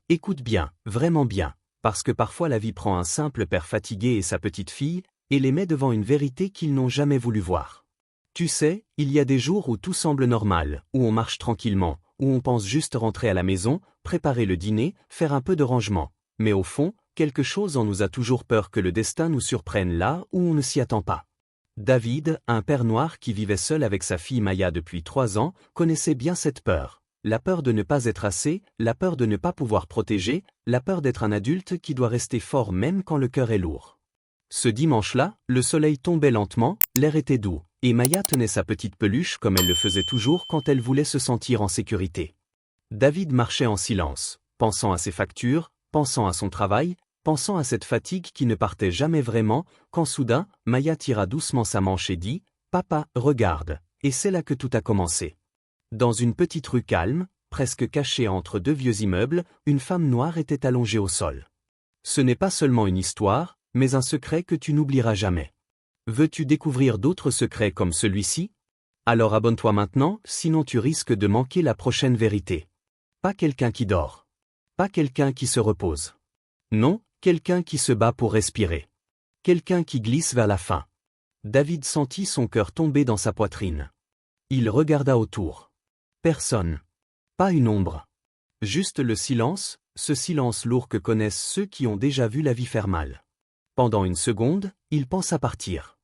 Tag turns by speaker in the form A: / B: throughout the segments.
A: Écoute bien, vraiment bien, parce que parfois la vie prend un simple père fatigué et sa petite fille, et les met devant une vérité qu'ils n'ont jamais voulu voir. Tu sais, il y a des jours où tout semble normal, où on marche tranquillement, où on pense juste rentrer à la maison, préparer le dîner, faire un peu de rangement. Mais au fond, quelque chose en nous a toujours peur que le destin nous surprenne là où on ne s'y attend pas. David, un père noir qui vivait seul avec sa fille Maya depuis 3 ans, connaissait bien cette peur. La peur de ne pas être assez, la peur de ne pas pouvoir protéger, la peur d'être un adulte qui doit rester fort même quand le cœur est lourd. Ce dimanche-là, le soleil tombait lentement, l'air était doux, et Maya tenait sa petite peluche comme elle le faisait toujours quand elle voulait se sentir en sécurité. David marchait en silence, pensant à ses factures, pensant à son travail, pensant à cette fatigue qui ne partait jamais vraiment, quand soudain, Maya tira doucement sa manche et dit « Papa, regarde », et c'est là que tout a commencé. Dans une petite rue calme, presque cachée entre 2 vieux immeubles, une femme noire était allongée au sol. Ce n'est pas seulement une histoire, mais un secret que tu n'oublieras jamais. Veux-tu découvrir d'autres secrets comme celui-ci? Alors abonne-toi maintenant, sinon tu risques de manquer la prochaine vérité. Pas quelqu'un qui dort. Pas quelqu'un qui se repose. Non, quelqu'un qui se bat pour respirer. Quelqu'un qui glisse vers la fin. David sentit son cœur tomber dans sa poitrine. Il regarda autour. Personne. Pas une ombre. Juste le silence, ce silence lourd que connaissent ceux qui ont déjà vu la vie faire mal. Pendant une seconde, il pensa partir.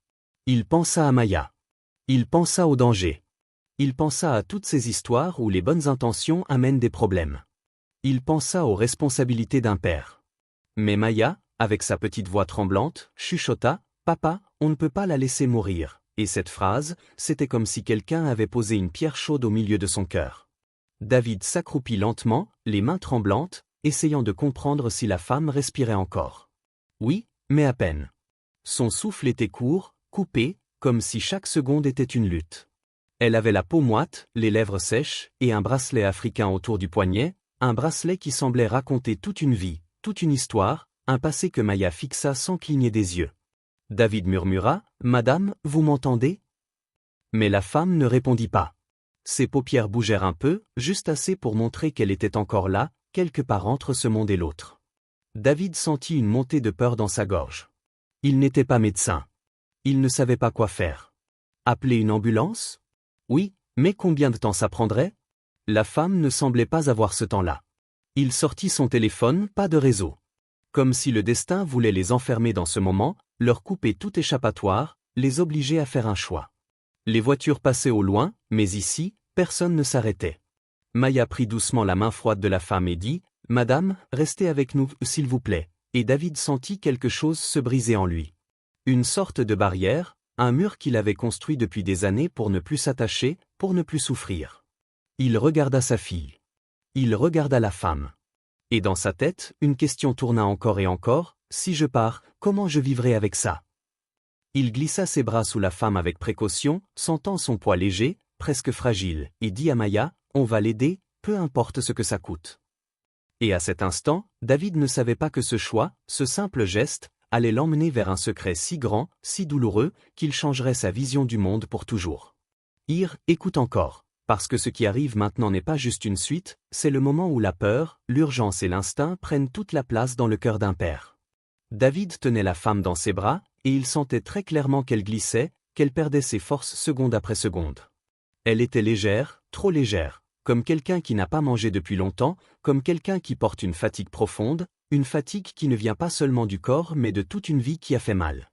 A: Il pensa à Maya. Il pensa au danger. Il pensa à toutes ces histoires où les bonnes intentions amènent des problèmes. Il pensa aux responsabilités d'un père. Mais Maya, avec sa petite voix tremblante, chuchota « Papa, on ne peut pas la laisser mourir ». Et cette phrase, c'était comme si quelqu'un avait posé une pierre chaude au milieu de son cœur. David s'accroupit lentement, les mains tremblantes, essayant de comprendre si la femme respirait encore. Oui, mais à peine. Son souffle était court, coupé, comme si chaque seconde était une lutte. Elle avait la peau moite, les lèvres sèches, et un bracelet africain autour du poignet, un bracelet qui semblait raconter toute une vie, toute une histoire, un passé que Maya fixa sans cligner des yeux. David murmura « Madame, vous m'entendez » Mais la femme ne répondit pas. Ses paupières bougèrent un peu, juste assez pour montrer qu'elle était encore là, quelque part entre ce monde et l'autre. David sentit une montée de peur dans sa gorge. Il n'était pas médecin. Il ne savait pas quoi faire. Appeler une ambulance? Oui, mais combien de temps ça prendrait? La femme ne semblait pas avoir ce temps-là. Il sortit son téléphone, pas de réseau. Comme si le destin voulait les enfermer dans ce moment, leur couper tout échappatoire, les obliger à faire un choix. Les voitures passaient au loin, mais ici, personne ne s'arrêtait. Maya prit doucement la main froide de la femme et dit « Madame, restez avec nous, s'il vous plaît », et David sentit quelque chose se briser en lui. Une sorte de barrière, un mur qu'il avait construit depuis des années pour ne plus s'attacher, pour ne plus souffrir. Il regarda sa fille. Il regarda la femme. Et dans sa tête, une question tourna encore et encore, « Si je pars, comment je vivrai avec ça ?» Il glissa ses bras sous la femme avec précaution, sentant son poids léger, presque fragile, et dit à Maya, « On va l'aider, peu importe ce que ça coûte. » Et à cet instant, David ne savait pas que ce choix, ce simple geste, allait l'emmener vers un secret si grand, si douloureux, qu'il changerait sa vision du monde pour toujours. Écoute encore. Parce que ce qui arrive maintenant n'est pas juste une suite, c'est le moment où la peur, l'urgence et l'instinct prennent toute la place dans le cœur d'un père. David tenait la femme dans ses bras, et il sentait très clairement qu'elle glissait, qu'elle perdait ses forces seconde après seconde. Elle était légère, trop légère, comme quelqu'un qui n'a pas mangé depuis longtemps, comme quelqu'un qui porte une fatigue profonde, une fatigue qui ne vient pas seulement du corps mais de toute une vie qui a fait mal.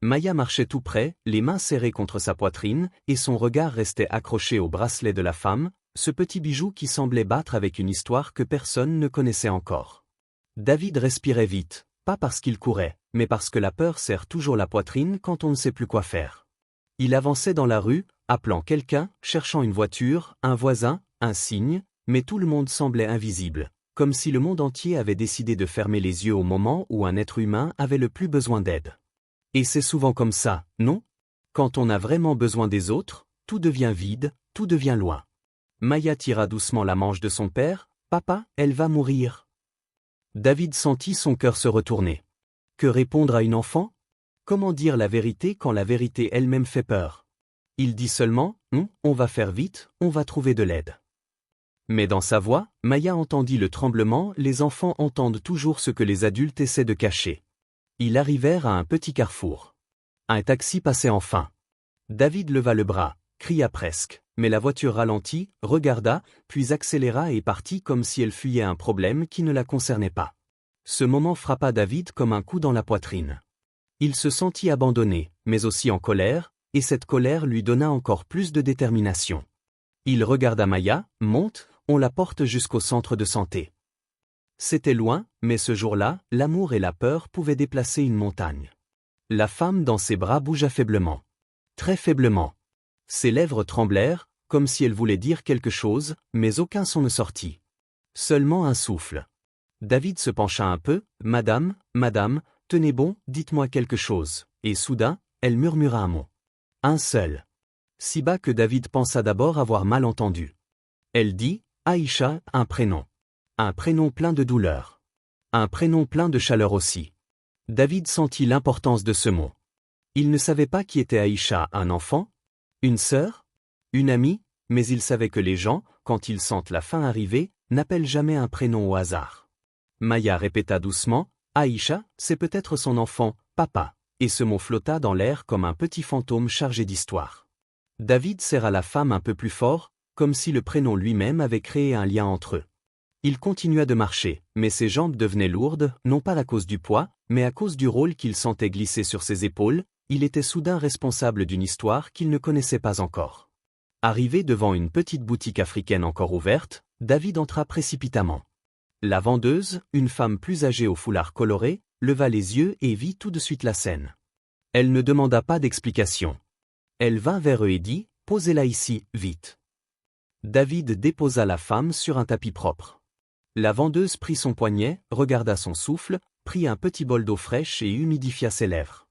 A: Maya marchait tout près, les mains serrées contre sa poitrine, et son regard restait accroché au bracelet de la femme, ce petit bijou qui semblait battre avec une histoire que personne ne connaissait encore. David respirait vite, pas parce qu'il courait, mais parce que la peur serre toujours la poitrine quand on ne sait plus quoi faire. Il avançait dans la rue, appelant quelqu'un, cherchant une voiture, un voisin, un signe, mais tout le monde semblait invisible, comme si le monde entier avait décidé de fermer les yeux au moment où un être humain avait le plus besoin d'aide. Et c'est souvent comme ça, non? Quand on a vraiment besoin des autres, tout devient vide, tout devient loin. Maya tira doucement la manche de son père, « Papa, elle va mourir. » David sentit son cœur se retourner. Que répondre à une enfant? Comment dire la vérité quand la vérité elle-même fait peur? Il dit seulement, « On va faire vite, on va trouver de l'aide. » Mais dans sa voix, Maya entendit le tremblement. Les enfants entendent toujours ce que les adultes essaient de cacher. Ils arrivèrent à un petit carrefour. Un taxi passait enfin. David leva le bras, cria presque, mais la voiture ralentit, regarda, puis accéléra et partit comme si elle fuyait un problème qui ne la concernait pas. Ce moment frappa David comme un coup dans la poitrine. Il se sentit abandonné, mais aussi en colère, et cette colère lui donna encore plus de détermination. Il regarda Maya, monte, on la porte jusqu'au centre de santé. C'était loin, mais ce jour-là, l'amour et la peur pouvaient déplacer une montagne. La femme dans ses bras bougea faiblement. Très faiblement. Ses lèvres tremblèrent, comme si elle voulait dire quelque chose, mais aucun son ne sortit. Seulement un souffle. David se pencha un peu, « Madame, madame, tenez bon, dites-moi quelque chose. » Et soudain, elle murmura un mot. Un seul. Si bas que David pensa d'abord avoir mal entendu. Elle dit, « Aïcha, un prénom. Un prénom plein de douleur. Un prénom plein de chaleur aussi. » David sentit l'importance de ce mot. Il ne savait pas qui était Aïcha, un enfant, une sœur, une amie, mais il savait que les gens, quand ils sentent la fin arriver, n'appellent jamais un prénom au hasard. Maya répéta doucement, « Aïcha, c'est peut-être son enfant, papa », et ce mot flotta dans l'air comme un petit fantôme chargé d'histoire. David serra la femme un peu plus fort, comme si le prénom lui-même avait créé un lien entre eux. Il continua de marcher, mais ses jambes devenaient lourdes, non pas à cause du poids, mais à cause du rôle qu'il sentait glisser sur ses épaules. Il était soudain responsable d'une histoire qu'il ne connaissait pas encore. Arrivé devant une petite boutique africaine encore ouverte, David entra précipitamment. La vendeuse, une femme plus âgée au foulard coloré, leva les yeux et vit tout de suite la scène. Elle ne demanda pas d'explication. Elle vint vers eux et dit, « Posez-la ici, vite. » David déposa la femme sur un tapis propre. La vendeuse prit son poignet, regarda son souffle, prit un petit bol d'eau fraîche et humidifia ses lèvres.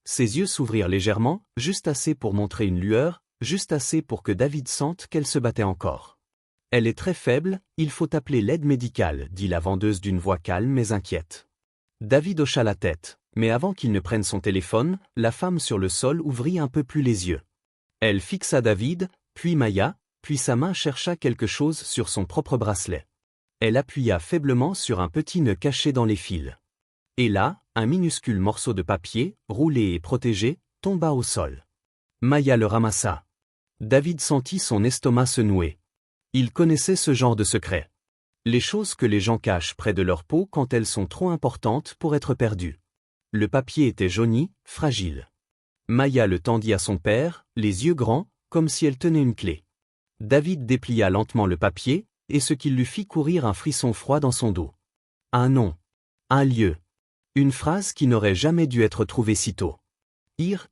A: Ses yeux s'ouvrirent légèrement, juste assez pour montrer une lueur, juste assez pour que David sente qu'elle se battait encore. « Elle est très faible, il faut appeler l'aide médicale, » dit la vendeuse d'une voix calme mais inquiète. David hocha la tête, mais avant qu'il ne prenne son téléphone, la femme sur le sol ouvrit un peu plus les yeux. Elle fixa David, puis Maya, puis sa main chercha quelque chose sur son propre bracelet. Elle appuya faiblement sur un petit nœud caché dans les fils. Et là, un minuscule morceau de papier, roulé et protégé, tomba au sol. Maya le ramassa. David sentit son estomac se nouer. Il connaissait ce genre de secret. Les choses que les gens cachent près de leur peau quand elles sont trop importantes pour être perdues. Le papier était jauni, fragile. Maya le tendit à son père, les yeux grands, comme si elle tenait une clé. David déplia lentement le papier, et ce qui lui fit courir un frisson froid dans son dos. Un nom. Un lieu. Une phrase qui n'aurait jamais dû être trouvée si tôt.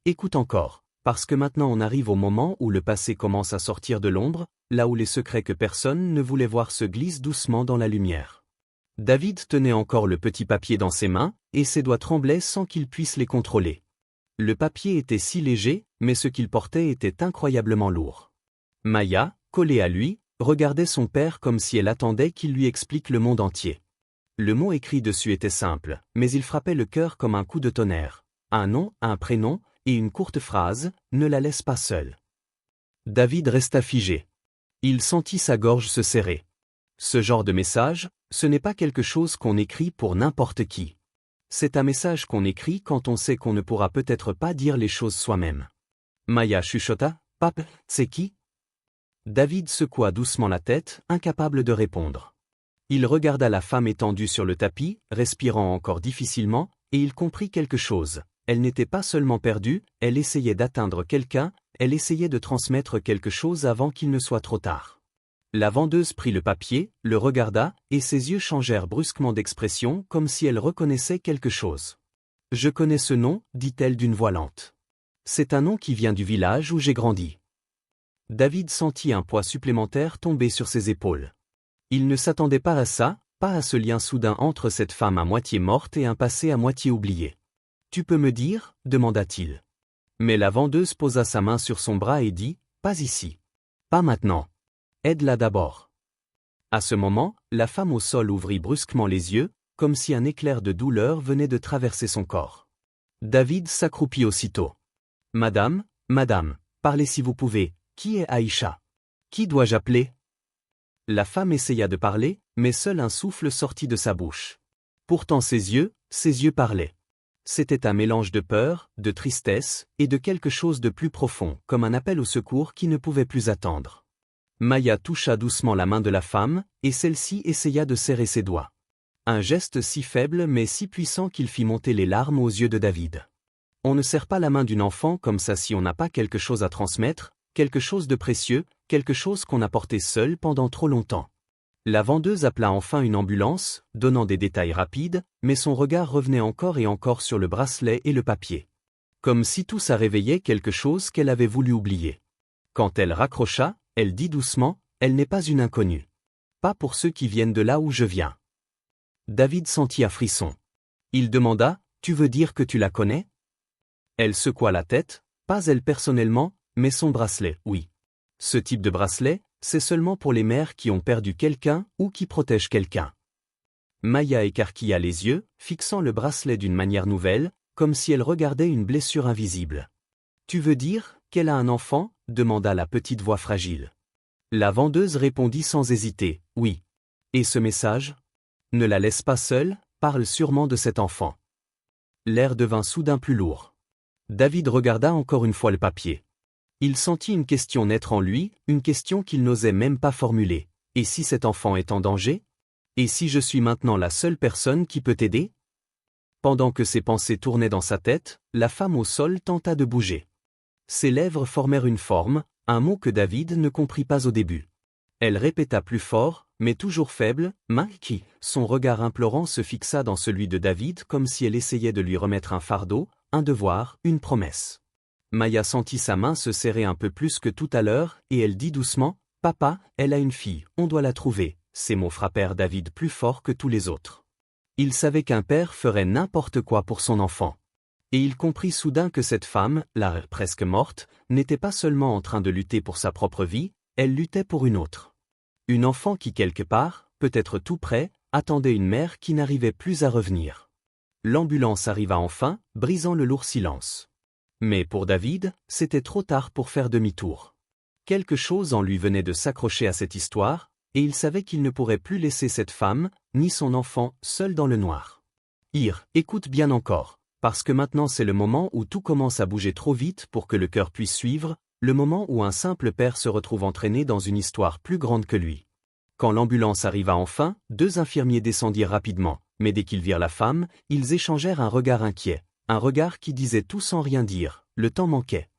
A: Écoute encore, parce que maintenant on arrive au moment où le passé commence à sortir de l'ombre, là où les secrets que personne ne voulait voir se glissent doucement dans la lumière. David tenait encore le petit papier dans ses mains, et ses doigts tremblaient sans qu'il puisse les contrôler. Le papier était si léger, mais ce qu'il portait était incroyablement lourd. Maya, collée à lui, regardait son père comme si elle attendait qu'il lui explique le monde entier. Le mot écrit dessus était simple, mais il frappait le cœur comme un coup de tonnerre. Un nom, un prénom, et une courte phrase, ne la laisse pas seule. David resta figé. Il sentit sa gorge se serrer. Ce genre de message, ce n'est pas quelque chose qu'on écrit pour n'importe qui. C'est un message qu'on écrit quand on sait qu'on ne pourra peut-être pas dire les choses soi-même. Maya chuchota, « Pape, c'est qui ?» David secoua doucement la tête, incapable de répondre. Il regarda la femme étendue sur le tapis, respirant encore difficilement, et il comprit quelque chose. Elle n'était pas seulement perdue, elle essayait d'atteindre quelqu'un, elle essayait de transmettre quelque chose avant qu'il ne soit trop tard. La vendeuse prit le papier, le regarda, et ses yeux changèrent brusquement d'expression comme si elle reconnaissait quelque chose. « Je connais ce nom, dit-elle d'une voix lente. C'est un nom qui vient du village où j'ai grandi. » David sentit un poids supplémentaire tomber sur ses épaules. Il ne s'attendait pas à ça, pas à ce lien soudain entre cette femme à moitié morte et un passé à moitié oublié. « Tu peux me dire ?» demanda-t-il. Mais la vendeuse posa sa main sur son bras et dit, « Pas ici. Pas maintenant. Aide-la d'abord. » À ce moment, la femme au sol ouvrit brusquement les yeux, comme si un éclair de douleur venait de traverser son corps. David s'accroupit aussitôt. « Madame, madame, parlez si vous pouvez, qui est Aïcha? Qui dois-je appeler ?» La femme essaya de parler, mais seul un souffle sortit de sa bouche. Pourtant ses yeux parlaient. C'était un mélange de peur, de tristesse, et de quelque chose de plus profond, comme un appel au secours qui ne pouvait plus attendre. Maya toucha doucement la main de la femme, et celle-ci essaya de serrer ses doigts. Un geste si faible mais si puissant qu'il fit monter les larmes aux yeux de David. On ne serre pas la main d'une enfant comme ça si on n'a pas quelque chose à transmettre, quelque chose de précieux, quelque chose qu'on a porté seul pendant trop longtemps. La vendeuse appela enfin une ambulance, donnant des détails rapides, mais son regard revenait encore et encore sur le bracelet et le papier. Comme si tout ça réveillait quelque chose qu'elle avait voulu oublier. Quand elle raccrocha, elle dit doucement, « Elle n'est pas une inconnue. Pas pour ceux qui viennent de là où je viens. » David sentit un frisson. Il demanda, « Tu veux dire que tu la connais ?» Elle secoua la tête, pas elle personnellement, mais son bracelet, oui. Ce type de bracelet, c'est seulement pour les mères qui ont perdu quelqu'un ou qui protègent quelqu'un. Maya écarquilla les yeux, fixant le bracelet d'une manière nouvelle, comme si elle regardait une blessure invisible. « Tu veux dire qu'elle a un enfant ?» demanda la petite voix fragile. La vendeuse répondit sans hésiter, « Oui. » Et ce message ? Ne la laisse pas seule, parle sûrement de cet enfant. L'air devint soudain plus lourd. David regarda encore une fois le papier. Il sentit une question naître en lui, une question qu'il n'osait même pas formuler. Et si cet enfant est en danger ? Et si je suis maintenant la seule personne qui peut t'aider ? Pendant que ses pensées tournaient dans sa tête, la femme au sol tenta de bouger. Ses lèvres formèrent une forme, un mot que David ne comprit pas au début. Elle répéta plus fort, mais toujours faible, « Maki ». Son regard implorant se fixa dans celui de David comme si elle essayait de lui remettre un fardeau, un devoir, une promesse. Maya sentit sa main se serrer un peu plus que tout à l'heure, et elle dit doucement, « Papa, elle a une fille, on doit la trouver ». Ces mots frappèrent David plus fort que tous les autres. Il savait qu'un père ferait n'importe quoi pour son enfant. Et il comprit soudain que cette femme, là presque morte, n'était pas seulement en train de lutter pour sa propre vie, elle luttait pour une autre. Une enfant qui quelque part, peut-être tout près, attendait une mère qui n'arrivait plus à revenir. L'ambulance arriva enfin, brisant le lourd silence. Mais pour David, c'était trop tard pour faire demi-tour. Quelque chose en lui venait de s'accrocher à cette histoire, et il savait qu'il ne pourrait plus laisser cette femme, ni son enfant, seuls dans le noir. Écoute bien encore, parce que maintenant c'est le moment où tout commence à bouger trop vite pour que le cœur puisse suivre, le moment où un simple père se retrouve entraîné dans une histoire plus grande que lui. Quand l'ambulance arriva enfin, 2 infirmiers descendirent rapidement, mais dès qu'ils virent la femme, ils échangèrent un regard inquiet, un regard qui disait tout sans rien dire, le temps manquait.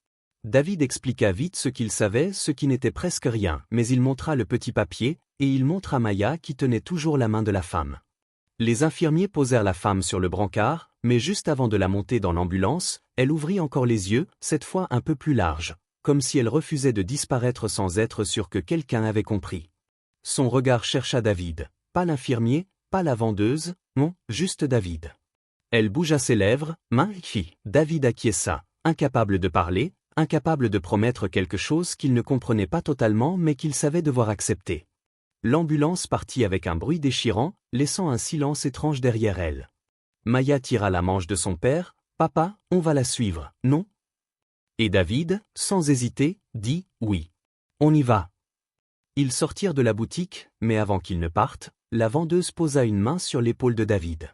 A: David expliqua vite ce qu'il savait, ce qui n'était presque rien, mais il montra le petit papier, et il montra Maya qui tenait toujours la main de la femme. Les infirmiers posèrent la femme sur le brancard, mais juste avant de la monter dans l'ambulance, elle ouvrit encore les yeux, cette fois un peu plus larges, comme si elle refusait de disparaître sans être sûre que quelqu'un avait compris. Son regard chercha David, pas l'infirmier, pas la vendeuse, non, juste David. Elle bougea ses lèvres, David acquiesça, incapable de parler, incapable de promettre quelque chose qu'il ne comprenait pas totalement mais qu'il savait devoir accepter. L'ambulance partit avec un bruit déchirant, laissant un silence étrange derrière elle. Maya tira la manche de son père, « Papa, on va la suivre, non ?» Et David, sans hésiter, dit « Oui. On y va. » Ils sortirent de la boutique, mais avant qu'ils ne partent, la vendeuse posa une main sur l'épaule de David.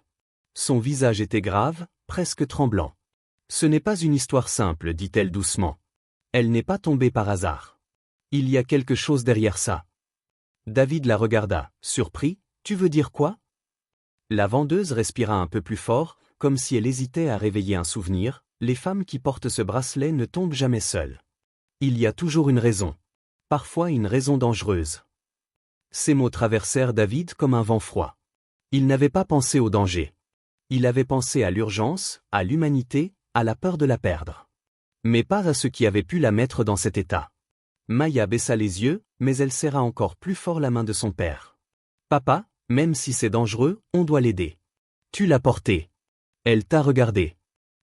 A: Son visage était grave, presque tremblant. « Ce n'est pas une histoire simple, dit-elle doucement. Elle n'est pas tombée par hasard. Il y a quelque chose derrière ça. » David la regarda, surpris, « Tu veux dire quoi ?» La vendeuse respira un peu plus fort, comme si elle hésitait à réveiller un souvenir, « Les femmes qui portent ce bracelet ne tombent jamais seules. Il y a toujours une raison. Parfois une raison dangereuse. » Ces mots traversèrent David comme un vent froid. Il n'avait pas pensé au danger. Il avait pensé à l'urgence, à l'humanité, à la peur de la perdre. Mais pas à ce qui avait pu la mettre dans cet état. Maya baissa les yeux, mais elle serra encore plus fort la main de son père. « Papa, même si c'est dangereux, on doit l'aider. Tu l'as porté. Elle t'a regardé.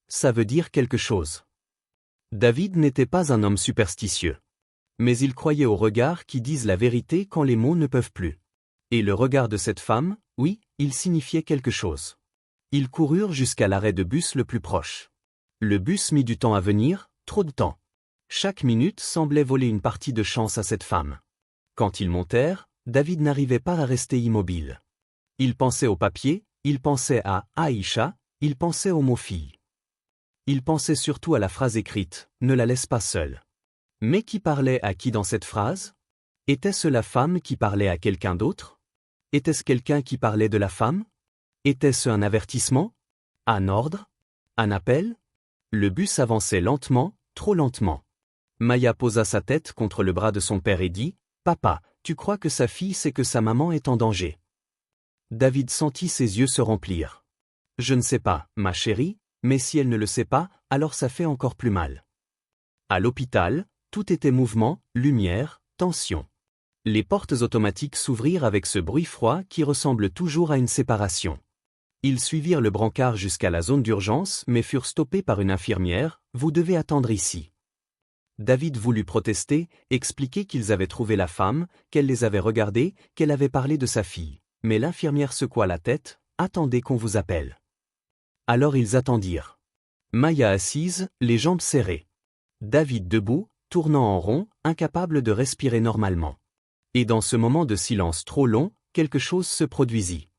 A: Ça veut dire quelque chose. » David n'était pas un homme superstitieux. Mais il croyait aux regards qui disent la vérité quand les mots ne peuvent plus. Et le regard de cette femme, oui, il signifiait quelque chose. Ils coururent jusqu'à l'arrêt de bus le plus proche. Le bus mit du temps à venir, trop de temps. Chaque minute semblait voler une partie de chance à cette femme. Quand ils montèrent, David n'arrivait pas à rester immobile. Il pensait au papier, il pensait à Aïcha, il pensait au mot fille. Il pensait surtout à la phrase écrite, ne la laisse pas seule. Mais qui parlait à qui dans cette phrase? Était-ce la femme qui parlait à quelqu'un d'autre? Était-ce quelqu'un qui parlait de la femme? Était-ce un avertissement? Un ordre? Un appel? Le bus avançait lentement, trop lentement. Maya posa sa tête contre le bras de son père et dit, « Papa, tu crois que sa fille sait que sa maman est en danger ?» David sentit ses yeux se remplir. « Je ne sais pas, ma chérie, mais si elle ne le sait pas, alors ça fait encore plus mal. » À l'hôpital, tout était mouvement, lumière, tension. Les portes automatiques s'ouvrirent avec ce bruit froid qui ressemble toujours à une séparation. Ils suivirent le brancard jusqu'à la zone d'urgence mais furent stoppés par une infirmière, « Vous devez attendre ici. » David voulut protester, expliquer qu'ils avaient trouvé la femme, qu'elle les avait regardés, qu'elle avait parlé de sa fille. Mais l'infirmière secoua la tête, « Attendez qu'on vous appelle. » Alors ils attendirent. Maya assise, les jambes serrées. David debout, tournant en rond, incapable de respirer normalement. Et dans ce moment de silence trop long, quelque chose se produisit.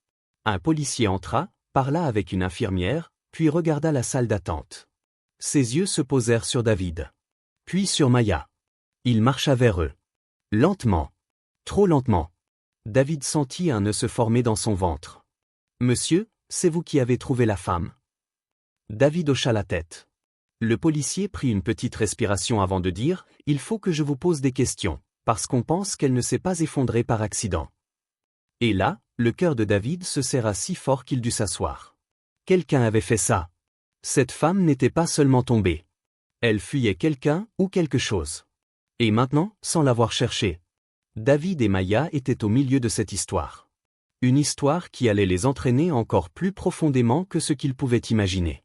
A: Un policier entra, parla avec une infirmière, puis regarda la salle d'attente. Ses yeux se posèrent sur David. Puis sur Maya. Il marcha vers eux. Lentement. Trop lentement. David sentit un nœud se former dans son ventre. « Monsieur, c'est vous qui avez trouvé la femme ?» David hocha la tête. Le policier prit une petite respiration avant de dire « Il faut que je vous pose des questions, parce qu'on pense qu'elle ne s'est pas effondrée par accident. » Et là, le cœur de David se serra si fort qu'il dut s'asseoir. Quelqu'un avait fait ça. Cette femme n'était pas seulement tombée. Elle fuyait quelqu'un ou quelque chose. Et maintenant, sans l'avoir cherché. David et Maya étaient au milieu de cette histoire. Une histoire qui allait les entraîner encore plus profondément que ce qu'ils pouvaient imaginer.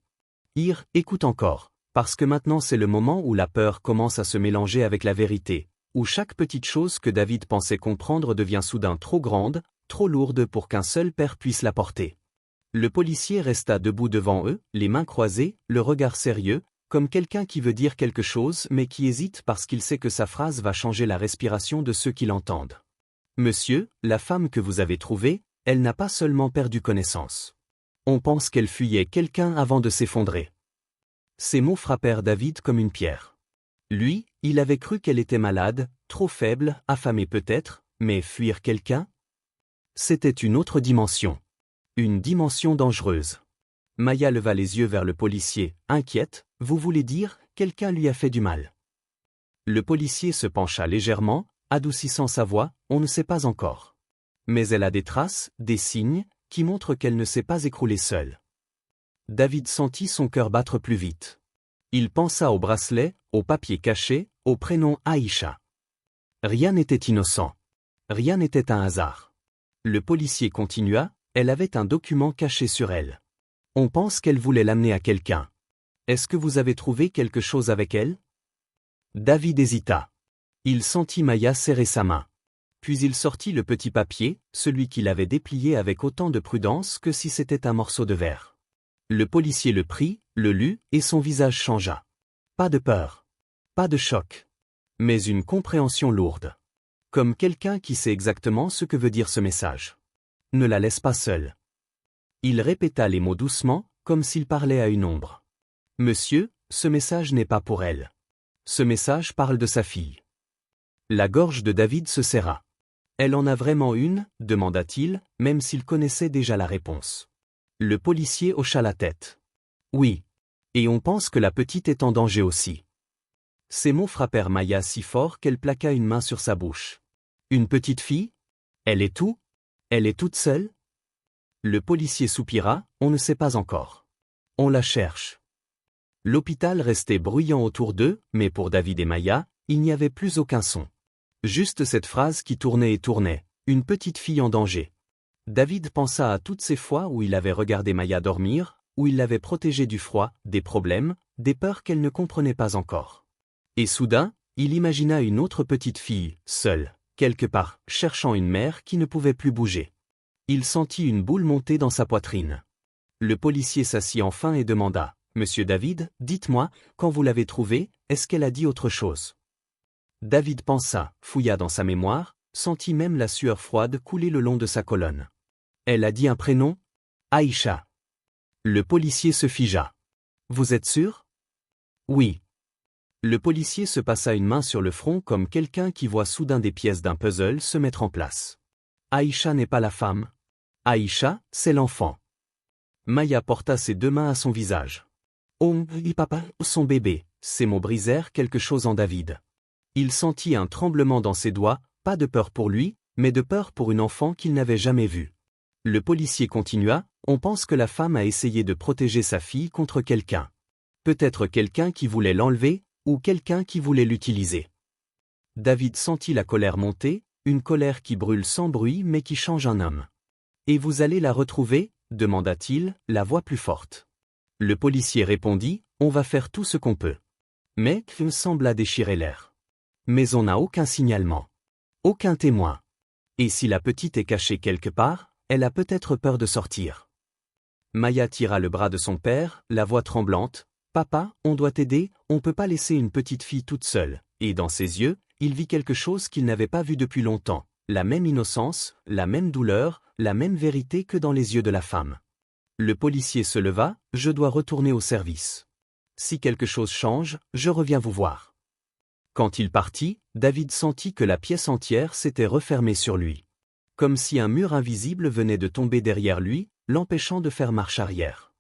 A: Écoute encore, parce que maintenant c'est le moment où la peur commence à se mélanger avec la vérité, où chaque petite chose que David pensait comprendre devient soudain trop grande, trop lourde pour qu'un seul père puisse la porter. Le policier resta debout devant eux, les mains croisées, le regard sérieux, comme quelqu'un qui veut dire quelque chose mais qui hésite parce qu'il sait que sa phrase va changer la respiration de ceux qui l'entendent. « Monsieur, la femme que vous avez trouvée, elle n'a pas seulement perdu connaissance. On pense qu'elle fuyait quelqu'un avant de s'effondrer. » Ces mots frappèrent David comme une pierre. Lui, il avait cru qu'elle était malade, trop faible, affamée peut-être, mais fuir quelqu'un? C'était une autre dimension. Une dimension dangereuse. Maya leva les yeux vers le policier, inquiète, « Vous voulez dire, quelqu'un lui a fait du mal ?» Le policier se pencha légèrement, adoucissant sa voix, « On ne sait pas encore. Mais elle a des traces, des signes, qui montrent qu'elle ne s'est pas écroulée seule. » David sentit son cœur battre plus vite. Il pensa au bracelet, au papier caché, au prénom Aïcha. Rien n'était innocent. Rien n'était un hasard. Le policier continua, « Elle avait un document caché sur elle. On pense qu'elle voulait l'amener à quelqu'un. Est-ce que vous avez trouvé quelque chose avec elle ?» David hésita. Il sentit Maya serrer sa main. Puis il sortit le petit papier, celui qu'il avait déplié avec autant de prudence que si c'était un morceau de verre. Le policier le prit, le lut, et son visage changea. Pas de peur. Pas de choc. Mais une compréhension lourde. Comme quelqu'un qui sait exactement ce que veut dire ce message. Ne la laisse pas seule. Il répéta les mots doucement, comme s'il parlait à une ombre. « Monsieur, ce message n'est pas pour elle. Ce message parle de sa fille. » La gorge de David se serra. « Elle en a vraiment une ?» demanda-t-il, même s'il connaissait déjà la réponse. Le policier hocha la tête. « Oui. Et on pense que la petite est en danger aussi. » Ces mots frappèrent Maya si fort qu'elle plaqua une main sur sa bouche. « Une petite fille? Elle est où? Elle est toute seule ?» Le policier soupira, « On ne sait pas encore. On la cherche. » L'hôpital restait bruyant autour d'eux, mais pour David et Maya, il n'y avait plus aucun son. Juste cette phrase qui tournait et tournait, « Une petite fille en danger. » David pensa à toutes ces fois où il avait regardé Maya dormir, où il l'avait protégée du froid, des problèmes, des peurs qu'elle ne comprenait pas encore. Et soudain, il imagina une autre petite fille, seule, quelque part, cherchant une mère qui ne pouvait plus bouger. Il sentit une boule monter dans sa poitrine. Le policier s'assit enfin et demanda, « Monsieur David, dites-moi, quand vous l'avez trouvée, est-ce qu'elle a dit autre chose ?» David pensa, fouilla dans sa mémoire, sentit même la sueur froide couler le long de sa colonne. Elle a dit un prénom? Aïcha. Le policier se figea. Vous êtes sûr? Oui. Le policier se passa une main sur le front comme quelqu'un qui voit soudain des pièces d'un puzzle se mettre en place. Aïcha n'est pas la femme. Aïcha, c'est l'enfant. Maya porta ses deux mains à son visage. Oh, oui papa, son bébé, ses mots brisèrent quelque chose en David. Il sentit un tremblement dans ses doigts, pas de peur pour lui, mais de peur pour une enfant qu'il n'avait jamais vue. Le policier continua, on pense que la femme a essayé de protéger sa fille contre quelqu'un. Peut-être quelqu'un qui voulait l'enlever, ou quelqu'un qui voulait l'utiliser. David sentit la colère monter, une colère qui brûle sans bruit mais qui change un homme. Et vous allez la retrouver? Demanda-t-il, la voix plus forte. Le policier répondit, on va faire tout ce qu'on peut. Mais Kim sembla déchirer l'air. Mais on n'a aucun signalement. Aucun témoin. Et si la petite est cachée quelque part, elle a peut-être peur de sortir. Maya tira le bras de son père, la voix tremblante. Papa, on doit t'aider, on peut pas laisser une petite fille toute seule. Et dans ses yeux, il vit quelque chose qu'il n'avait pas vu depuis longtemps. La même innocence, la même douleur, la même vérité que dans les yeux de la femme. Le policier se leva, je dois retourner au service. Si quelque chose change, je reviens vous voir. Quand il partit, David sentit que la pièce entière s'était refermée sur lui. Comme si un mur invisible venait de tomber derrière lui, l'empêchant de faire marche arrière.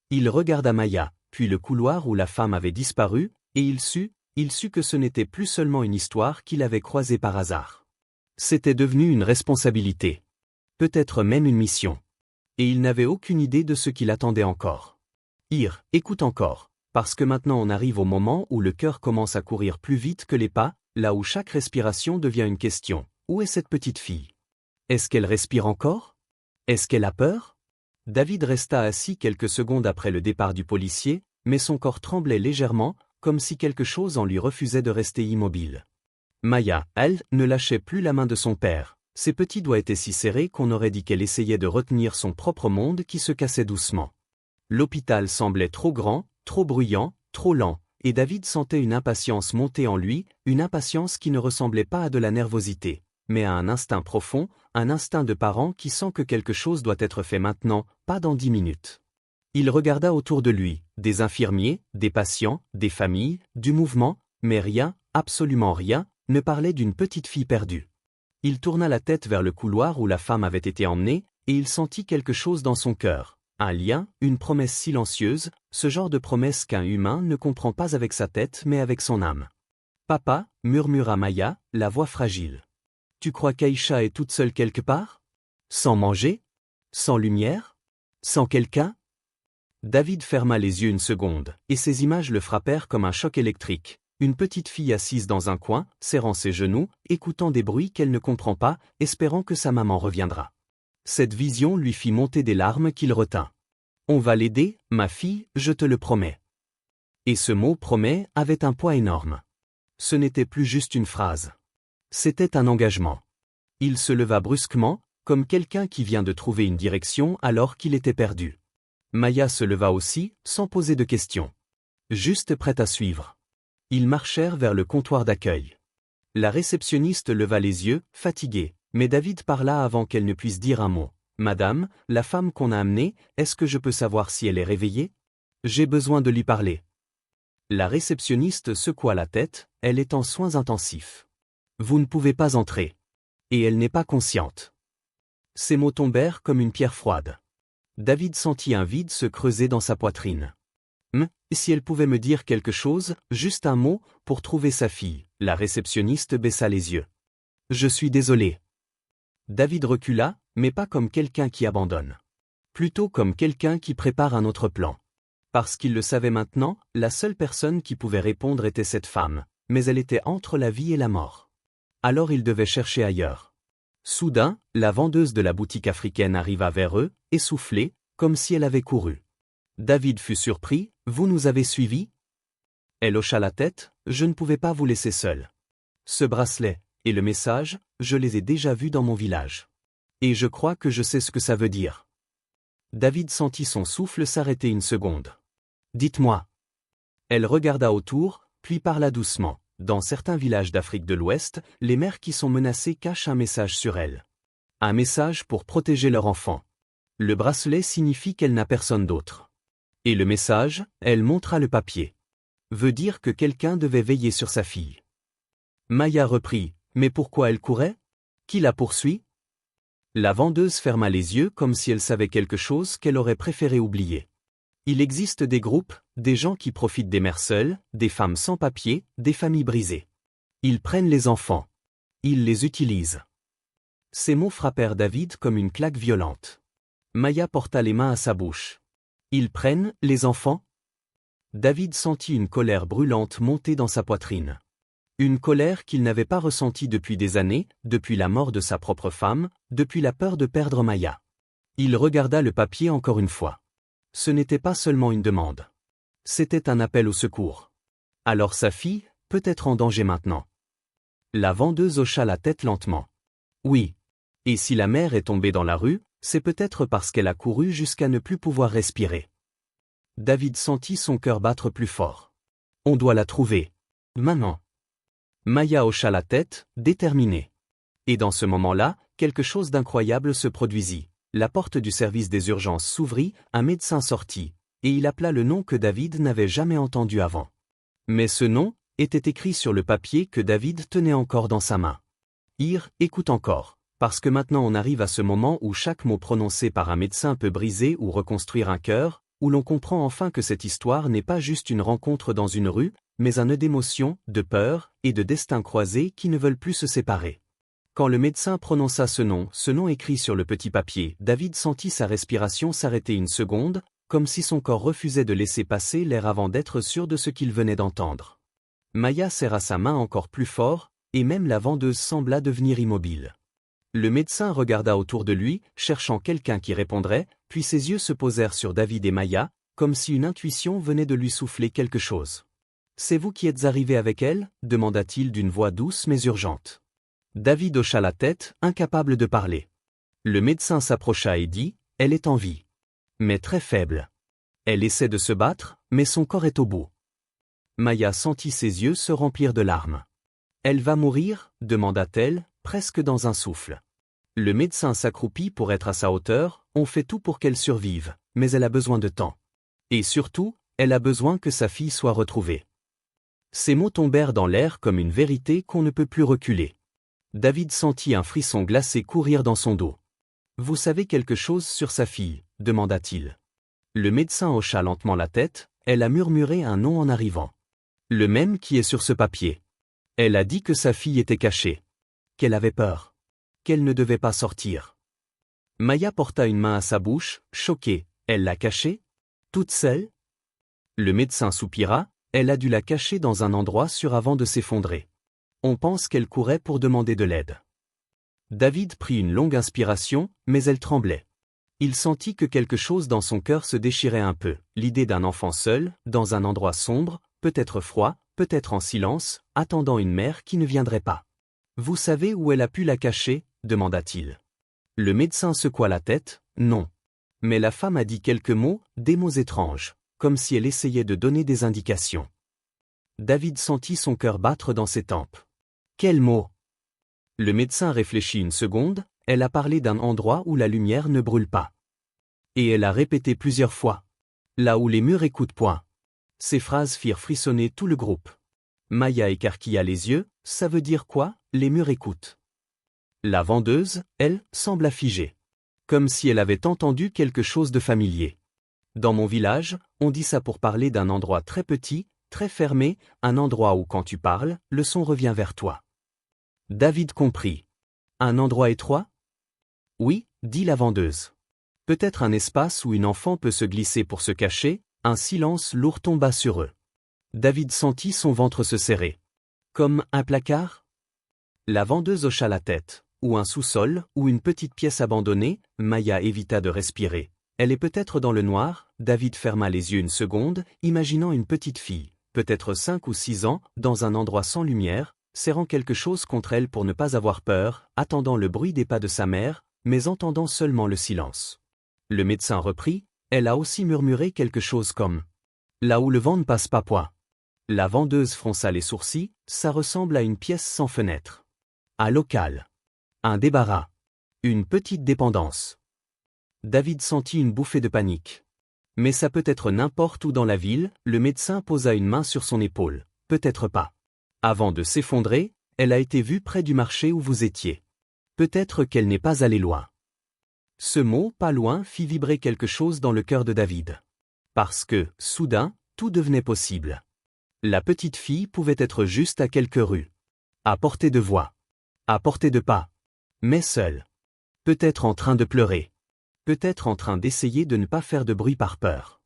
A: Il regarda Maya, puis le couloir où la femme avait disparu, et il sut que ce n'était plus seulement une histoire qu'il avait croisée par hasard. C'était devenu une responsabilité. Peut-être même une mission. Et il n'avait aucune idée de ce qu'il attendait encore. Écoute encore, parce que maintenant on arrive au moment où le cœur commence à courir plus vite que les pas, là où chaque respiration devient une question. Où est cette petite fille? Est-ce qu'elle respire encore? Est-ce qu'elle a peur? David resta assis quelques secondes après le départ du policier, mais son corps tremblait légèrement, comme si quelque chose en lui refusait de rester immobile. Maya, elle, ne lâchait plus la main de son père. Ses petits doigts étaient si serrés qu'on aurait dit qu'elle essayait de retenir son propre monde qui se cassait doucement. L'hôpital semblait trop grand, trop bruyant, trop lent, et David sentait une impatience monter en lui, une impatience qui ne ressemblait pas à de la nervosité, mais à un instinct profond, un instinct de parent qui sent que quelque chose doit être fait maintenant, pas dans 10 minutes. Il regarda autour de lui, des infirmiers, des patients, des familles, du mouvement, mais rien, absolument rien, ne parlait d'une petite fille perdue. Il tourna la tête vers le couloir où la femme avait été emmenée, et il sentit quelque chose dans son cœur. Un lien, une promesse silencieuse, ce genre de promesse qu'un humain ne comprend pas avec sa tête mais avec son âme. Papa, murmura Maya, la voix fragile. Tu crois qu'Aïcha est toute seule quelque part? Sans manger? Sans lumière? Sans quelqu'un? David ferma les yeux une seconde, et ces images le frappèrent comme un choc électrique. Une petite fille assise dans un coin, serrant ses genoux, écoutant des bruits qu'elle ne comprend pas, espérant que sa maman reviendra. Cette vision lui fit monter des larmes qu'il retint. On va l'aider, ma fille, je te le promets. Et ce mot promet avait un poids énorme. Ce n'était plus juste une phrase. C'était un engagement. Il se leva brusquement, comme quelqu'un qui vient de trouver une direction alors qu'il était perdu. Maya se leva aussi, sans poser de questions. Juste prête à suivre. Ils marchèrent vers le comptoir d'accueil. La réceptionniste leva les yeux, fatiguée, mais David parla avant qu'elle ne puisse dire un mot. « Madame, la femme qu'on a amenée, est-ce que je peux savoir si elle est réveillée? J'ai besoin de lui parler. » La réceptionniste secoua la tête, elle est en soins intensifs. « Vous ne pouvez pas entrer. Et elle n'est pas consciente. » Ces mots tombèrent comme une pierre froide. David sentit un vide se creuser dans sa poitrine. Si elle pouvait me dire quelque chose, juste un mot, pour trouver sa fille. La réceptionniste baissa les yeux. Je suis désolé. David recula, mais pas comme quelqu'un qui abandonne. Plutôt comme quelqu'un qui prépare un autre plan. Parce qu'il le savait maintenant, la seule personne qui pouvait répondre était cette femme, mais elle était entre la vie et la mort. Alors il devait chercher ailleurs. Soudain, la vendeuse de la boutique africaine arriva vers eux, essoufflée, comme si elle avait couru. David fut surpris, « Vous nous avez suivis ?» Elle hocha la tête, « Je ne pouvais pas vous laisser seul. Ce bracelet, et le message, je les ai déjà vus dans mon village. Et je crois que je sais ce que ça veut dire. » David sentit son souffle s'arrêter une seconde. « Dites-moi. » Elle regarda autour, puis parla doucement. « Dans certains villages d'Afrique de l'Ouest, les mères qui sont menacées cachent un message sur elles. Un message pour protéger leur enfant. Le bracelet signifie qu'elle n'a personne d'autre. Et le message, elle montra le papier. Veut dire que quelqu'un devait veiller sur sa fille. Maya reprit, mais pourquoi elle courait? Qui la poursuit? La vendeuse ferma les yeux comme si elle savait quelque chose qu'elle aurait préféré oublier. Il existe des groupes, des gens qui profitent des mères seules, des femmes sans papier, des familles brisées. Ils prennent les enfants. Ils les utilisent. Ces mots frappèrent David comme une claque violente. Maya porta les mains à sa bouche. Ils prennent les enfants? David sentit une colère brûlante monter dans sa poitrine. Une colère qu'il n'avait pas ressentie depuis des années, depuis la mort de sa propre femme, depuis la peur de perdre Maya. Il regarda le papier encore une fois. Ce n'était pas seulement une demande. C'était un appel au secours. Alors sa fille, peut être en danger maintenant. La vendeuse hocha la tête lentement. Oui. Et si la mère est tombée dans la rue, c'est peut-être parce qu'elle a couru jusqu'à ne plus pouvoir respirer. David sentit son cœur battre plus fort. On doit la trouver. Maintenant. Maya hocha la tête, déterminée. Et dans ce moment-là, quelque chose d'incroyable se produisit. La porte du service des urgences s'ouvrit, un médecin sortit, et il appela le nom que David n'avait jamais entendu avant. Mais ce nom était écrit sur le papier que David tenait encore dans sa main. Écoute encore, parce que maintenant on arrive à ce moment où chaque mot prononcé par un médecin peut briser ou reconstruire un cœur, où l'on comprend enfin que cette histoire n'est pas juste une rencontre dans une rue, mais un nœud d'émotions, de peur, et de destins croisés qui ne veulent plus se séparer. Quand le médecin prononça ce nom écrit sur le petit papier, David sentit sa respiration s'arrêter une seconde, comme si son corps refusait de laisser passer l'air avant d'être sûr de ce qu'il venait d'entendre. Maya serra sa main encore plus fort, et même la vendeuse sembla devenir immobile. Le médecin regarda autour de lui, cherchant quelqu'un qui répondrait, puis ses yeux se posèrent sur David et Maya, comme si une intuition venait de lui souffler quelque chose. « C'est vous qui êtes arrivé avec elle » demanda-t-il d'une voix douce mais urgente. David hocha la tête, incapable de parler. Le médecin s'approcha et dit, « Elle est en vie. Mais très faible. Elle essaie de se battre, mais son corps est au bout. » Maya sentit ses yeux se remplir de larmes. « Elle va mourir » demanda-t-elle, presque dans un souffle. Le médecin s'accroupit pour être à sa hauteur, on fait tout pour qu'elle survive, mais elle a besoin de temps. Et surtout, elle a besoin que sa fille soit retrouvée. Ces mots tombèrent dans l'air comme une vérité qu'on ne peut plus reculer. David sentit un frisson glacé courir dans son dos. « Vous savez quelque chose sur sa fille » demanda-t-il. Le médecin hocha lentement la tête, elle a murmuré un nom en arrivant. Le même qui est sur ce papier. Elle a dit que sa fille était cachée. Qu'elle avait peur. Qu'elle ne devait pas sortir. Maya porta une main à sa bouche, choquée. Elle l'a cachée? Toute seule? Le médecin soupira, elle a dû la cacher dans un endroit sûr avant de s'effondrer. On pense qu'elle courait pour demander de l'aide. David prit une longue inspiration, mais elle tremblait. Il sentit que quelque chose dans son cœur se déchirait un peu, l'idée d'un enfant seul, dans un endroit sombre, peut-être froid, peut-être en silence, attendant une mère qui ne viendrait pas. « Vous savez où elle a pu la cacher » demanda-t-il. Le médecin secoua la tête, « Non. » Mais la femme a dit quelques mots, des mots étranges, comme si elle essayait de donner des indications. David sentit son cœur battre dans ses tempes. « Quels mots » Le médecin réfléchit une seconde, elle a parlé d'un endroit où la lumière ne brûle pas. Et elle a répété plusieurs fois. « Là où les murs écoutent point. » Ces phrases firent frissonner tout le groupe. Maya écarquilla les yeux, « Ça veut dire quoi, les murs écoutent » La vendeuse, elle, sembla figée. Comme si elle avait entendu quelque chose de familier. « Dans mon village, on dit ça pour parler d'un endroit très petit, très fermé, un endroit où quand tu parles, le son revient vers toi. » David comprit. « Un endroit étroit » ? « Oui, dit la vendeuse. Peut-être un espace où une enfant peut se glisser pour se cacher. » Un silence lourd tomba sur eux. David sentit son ventre se serrer. « Comme un placard » La vendeuse hocha la tête. « Ou un sous-sol, ou une petite pièce abandonnée » Maya évita de respirer. « Elle est peut-être dans le noir » David ferma les yeux une seconde, imaginant une petite fille, peut-être 5 ou 6 ans, dans un endroit sans lumière, serrant quelque chose contre elle pour ne pas avoir peur, attendant le bruit des pas de sa mère, mais entendant seulement le silence. Le médecin reprit. Elle a aussi murmuré quelque chose comme « Là où le vent ne passe pas point. » La vendeuse fronça les sourcils, ça ressemble à une pièce sans fenêtre. Un local. Un débarras. Une petite dépendance. David sentit une bouffée de panique. Mais ça peut être n'importe où dans la ville, le médecin posa une main sur son épaule. Peut-être pas. Avant de s'effondrer, elle a été vue près du marché où vous étiez. Peut-être qu'elle n'est pas allée loin. Ce mot, pas loin, fit vibrer quelque chose dans le cœur de David. Parce que, soudain, tout devenait possible. La petite fille pouvait être juste à quelques rues. À portée de voix. À portée de pas. Mais seule. Peut-être en train de pleurer. Peut-être en train d'essayer de ne pas faire de bruit par peur.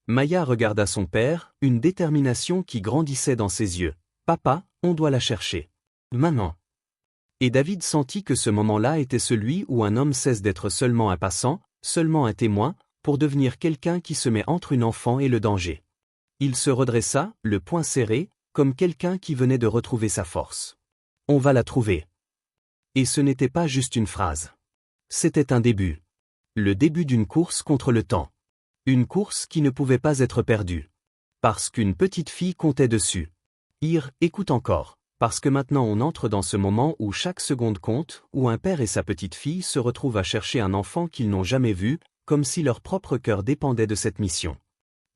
A: Maya regarda son père, une détermination qui grandissait dans ses yeux. « Papa, on doit la chercher. Maman. » Et David sentit que ce moment-là était celui où un homme cesse d'être seulement un passant, seulement un témoin, pour devenir quelqu'un qui se met entre une enfant et le danger. Il se redressa, le poing serré, comme quelqu'un qui venait de retrouver sa force. « On va la trouver. » Et ce n'était pas juste une phrase. C'était un début. Le début d'une course contre le temps. Une course qui ne pouvait pas être perdue. Parce qu'une petite fille comptait dessus. Écoute encore, parce que maintenant on entre dans ce moment où chaque seconde compte, où un père et sa petite fille se retrouvent à chercher un enfant qu'ils n'ont jamais vu, comme si leur propre cœur dépendait de cette mission.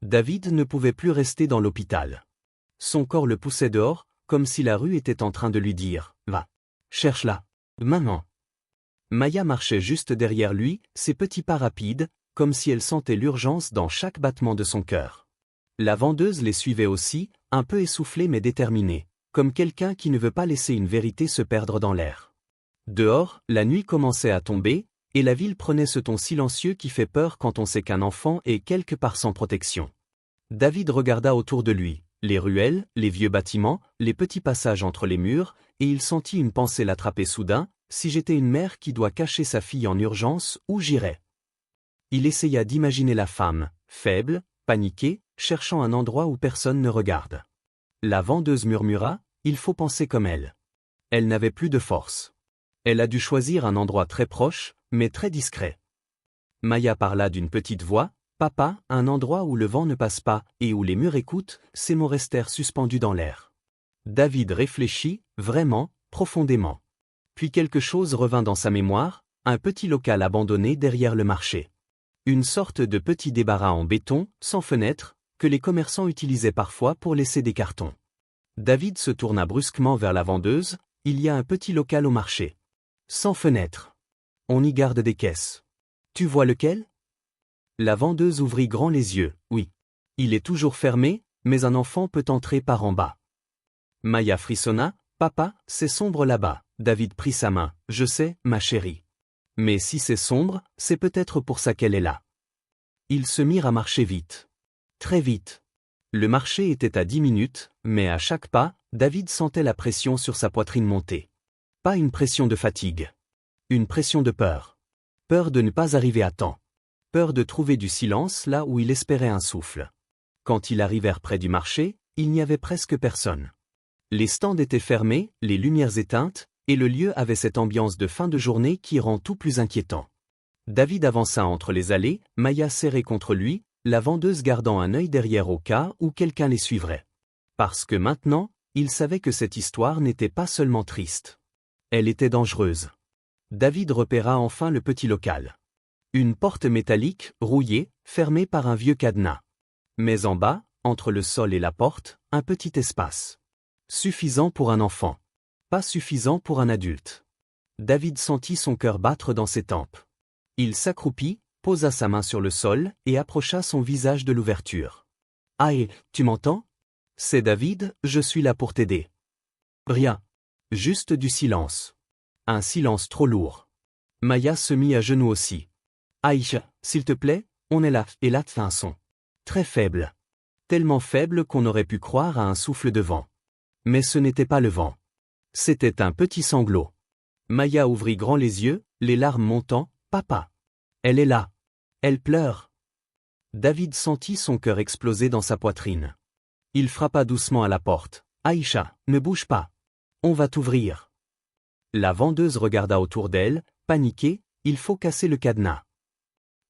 A: David ne pouvait plus rester dans l'hôpital. Son corps le poussait dehors, comme si la rue était en train de lui dire « Va, cherche-la, maman ». Maya marchait juste derrière lui, ses petits pas rapides, comme si elle sentait l'urgence dans chaque battement de son cœur. La vendeuse les suivait aussi, un peu essoufflée mais déterminée, comme quelqu'un qui ne veut pas laisser une vérité se perdre dans l'air. Dehors, la nuit commençait à tomber, et la ville prenait ce ton silencieux qui fait peur quand on sait qu'un enfant est quelque part sans protection. David regarda autour de lui, les ruelles, les vieux bâtiments, les petits passages entre les murs, et il sentit une pensée l'attraper soudain. Si j'étais une mère qui doit cacher sa fille en urgence, où j'irais? Il essaya d'imaginer la femme, faible, paniquée, cherchant un endroit où personne ne regarde. La vendeuse murmura, « Il faut penser comme elle. » Elle n'avait plus de force. Elle a dû choisir un endroit très proche, mais très discret. Maya parla d'une petite voix, « Papa, un endroit où le vent ne passe pas, et où les murs écoutent », ces mots restèrent suspendus dans l'air. David réfléchit, vraiment, profondément. Puis quelque chose revint dans sa mémoire, un petit local abandonné derrière le marché. Une sorte de petit débarras en béton, sans fenêtre, que les commerçants utilisaient parfois pour laisser des cartons. David se tourna brusquement vers la vendeuse, « Il y a un petit local au marché. Sans fenêtre. On y garde des caisses. Tu vois lequel ?» La vendeuse ouvrit grand les yeux, « Oui. Il est toujours fermé, mais un enfant peut entrer par en bas. » Maya frissonna, « Papa, c'est sombre là-bas. » David prit sa main, « Je sais, ma chérie. Mais si c'est sombre, c'est peut-être pour ça qu'elle est là. » Ils se mirent à marcher vite. Très vite. Le marché était à 10 minutes, mais à chaque pas, David sentait la pression sur sa poitrine monter. Pas une pression de fatigue. Une pression de peur. Peur de ne pas arriver à temps. Peur de trouver du silence là où il espérait un souffle. Quand ils arrivèrent près du marché, il n'y avait presque personne. Les stands étaient fermés, les lumières éteintes, et le lieu avait cette ambiance de fin de journée qui rend tout plus inquiétant. David avança entre les allées, Maya serrée contre lui, la vendeuse gardant un œil derrière au cas où quelqu'un les suivrait. Parce que maintenant, il savait que cette histoire n'était pas seulement triste. Elle était dangereuse. David repéra enfin le petit local. Une porte métallique, rouillée, fermée par un vieux cadenas. Mais en bas, entre le sol et la porte, un petit espace. Suffisant pour un enfant. Pas suffisant pour un adulte. David sentit son cœur battre dans ses tempes. Il s'accroupit, posa sa main sur le sol et approcha son visage de l'ouverture. « Ah tu m'entends? C'est David, je suis là pour t'aider. » Rien. Juste du silence. Un silence trop lourd. Maya se mit à genoux aussi. « Aïcha, s'il te plaît, on est là. » Et là fait un son. Très faible. Tellement faible qu'on aurait pu croire à un souffle de vent. Mais ce n'était pas le vent. C'était un petit sanglot. Maya ouvrit grand les yeux, les larmes montant, « Papa. Elle est là. Elle pleure. » David sentit son cœur exploser dans sa poitrine. Il frappa doucement à la porte. « Aïcha, ne bouge pas. On va t'ouvrir. » La vendeuse regarda autour d'elle, paniquée, « Il faut casser le cadenas. »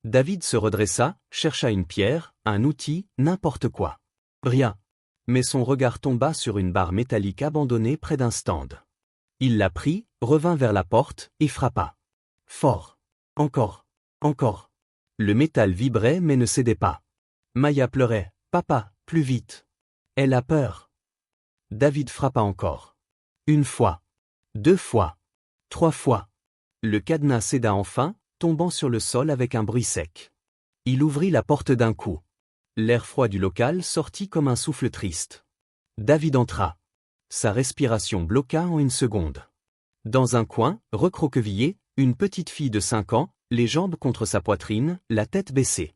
A: David se redressa, chercha une pierre, un outil, n'importe quoi. Rien. Mais son regard tomba sur une barre métallique abandonnée près d'un stand. Il la prit, revint vers la porte, et frappa. Fort. Encore. Encore. Le métal vibrait mais ne cédait pas. Maya pleurait. Papa, plus vite. Elle a peur. David frappa encore. Une fois. 2 fois. 3 fois. Le cadenas céda enfin, tombant sur le sol avec un bruit sec. Il ouvrit la porte d'un coup. L'air froid du local sortit comme un souffle triste. David entra. Sa respiration bloqua en une seconde. Dans un coin, recroquevillée, une petite fille de 5 ans, les jambes contre sa poitrine, la tête baissée.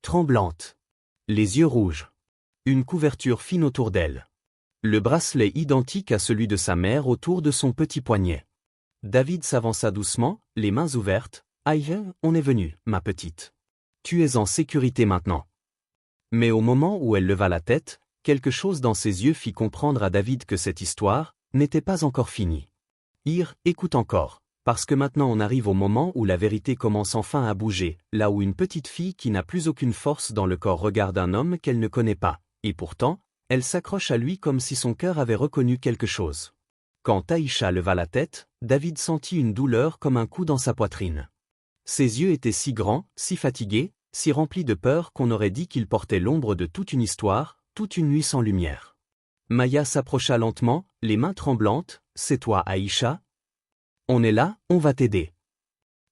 A: Tremblante. Les yeux rouges. Une couverture fine autour d'elle. Le bracelet identique à celui de sa mère autour de son petit poignet. David s'avança doucement, les mains ouvertes. « Aïe, on est venu, ma petite. Tu es en sécurité maintenant. » Mais au moment où elle leva la tête, quelque chose dans ses yeux fit comprendre à David que cette histoire n'était pas encore finie. Écoute encore, parce que maintenant on arrive au moment où la vérité commence enfin à bouger, là où une petite fille qui n'a plus aucune force dans le corps regarde un homme qu'elle ne connaît pas, et pourtant, elle s'accroche à lui comme si son cœur avait reconnu quelque chose. Quand Aïcha leva la tête, David sentit une douleur comme un coup dans sa poitrine. Ses yeux étaient si grands, si fatigués, si remplis de peur qu'on aurait dit qu'il portait l'ombre de toute une histoire, toute une nuit sans lumière. Maya s'approcha lentement, les mains tremblantes. « C'est toi, Aïcha ? On est là, on va t'aider. »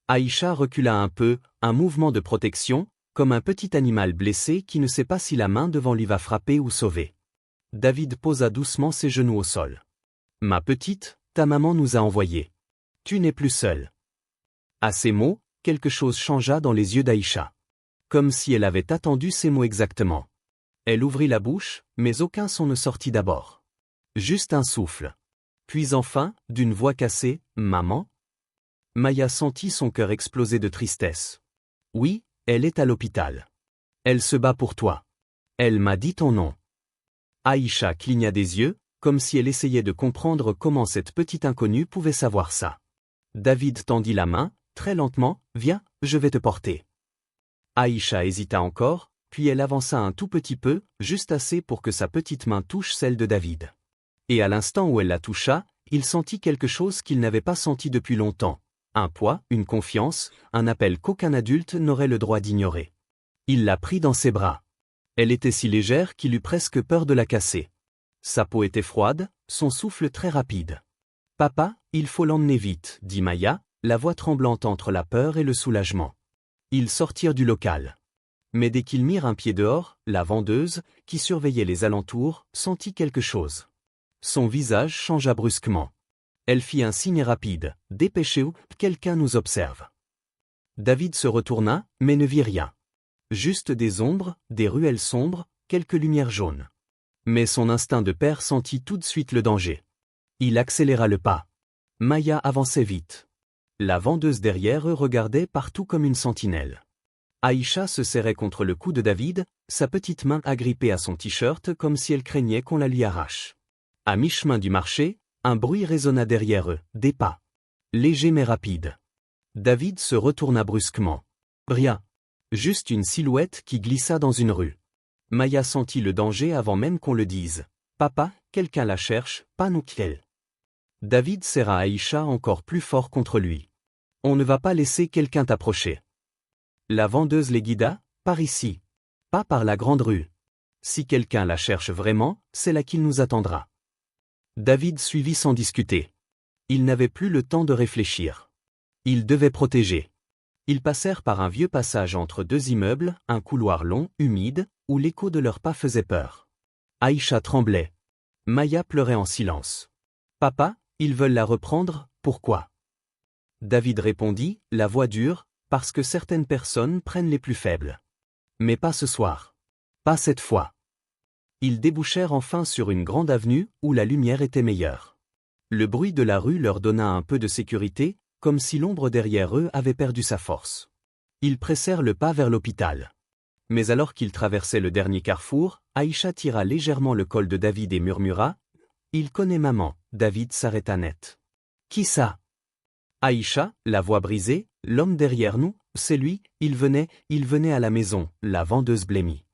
A: Aïcha recula un peu, un mouvement de protection, comme un petit animal blessé qui ne sait pas si la main devant lui va frapper ou sauver. David posa doucement ses genoux au sol. « Ma petite, ta maman nous a envoyés. Tu n'es plus seule. » À ces mots, quelque chose changea dans les yeux d'Aïcha. Comme si elle avait attendu ces mots exactement. Elle ouvrit la bouche, mais aucun son ne sortit d'abord. Juste un souffle. Puis enfin, d'une voix cassée, « Maman ?» Maya sentit son cœur exploser de tristesse. « Oui, elle est à l'hôpital. Elle se bat pour toi. Elle m'a dit ton nom. » Aïcha cligna des yeux, comme si elle essayait de comprendre comment cette petite inconnue pouvait savoir ça. David tendit la main, très lentement, « Viens, je vais te porter. » Aïcha hésita encore, puis elle avança un tout petit peu, juste assez pour que sa petite main touche celle de David. Et à l'instant où elle la toucha, il sentit quelque chose qu'il n'avait pas senti depuis longtemps. Un poids, une confiance, un appel qu'aucun adulte n'aurait le droit d'ignorer. Il la prit dans ses bras. Elle était si légère qu'il eut presque peur de la casser. Sa peau était froide, son souffle très rapide. « Papa, il faut l'emmener vite, » dit Maya, la voix tremblante entre la peur et le soulagement. Ils sortirent du local. Mais dès qu'ils mirent un pied dehors, la vendeuse, qui surveillait les alentours, sentit quelque chose. Son visage changea brusquement. Elle fit un signe rapide, « Dépêchez-vous, quelqu'un nous observe. » David se retourna, mais ne vit rien. Juste des ombres, des ruelles sombres, quelques lumières jaunes. Mais son instinct de père sentit tout de suite le danger. Il accéléra le pas. Maya avançait vite. La vendeuse derrière eux regardait partout comme une sentinelle. Aïcha se serrait contre le cou de David, sa petite main agrippée à son t-shirt comme si elle craignait qu'on la lui arrache. À mi-chemin du marché, un bruit résonna derrière eux, des pas. Légers mais rapides. David se retourna brusquement. Rien. Juste une silhouette qui glissa dans une rue. Maya sentit le danger avant même qu'on le dise. « Papa, quelqu'un la cherche, pas nous qu'elle. » David serra Aïcha encore plus fort contre lui. « On ne va pas laisser quelqu'un t'approcher. » La vendeuse les guida, « Par ici. Pas par la grande rue. Si quelqu'un la cherche vraiment, c'est là qu'il nous attendra. » David suivit sans discuter. Il n'avait plus le temps de réfléchir. Il devait protéger. Ils passèrent par un vieux passage entre 2 immeubles, un couloir long, humide, où l'écho de leurs pas faisait peur. Aïcha tremblait. Maya pleurait en silence. « Papa, ils veulent la reprendre, pourquoi ?» David répondit, la voix dure, « Parce que certaines personnes prennent les plus faibles. Mais pas ce soir. Pas cette fois. » Ils débouchèrent enfin sur une grande avenue où la lumière était meilleure. Le bruit de la rue leur donna un peu de sécurité, comme si l'ombre derrière eux avait perdu sa force. Ils pressèrent le pas vers l'hôpital. Mais alors qu'ils traversaient le dernier carrefour, Aïcha tira légèrement le col de David et murmura « Il connaît maman ». David s'arrêta net. « Qui ça ?» Aïcha, la voix brisée, « L'homme derrière nous, c'est lui, il venait à la maison », la vendeuse blêmit.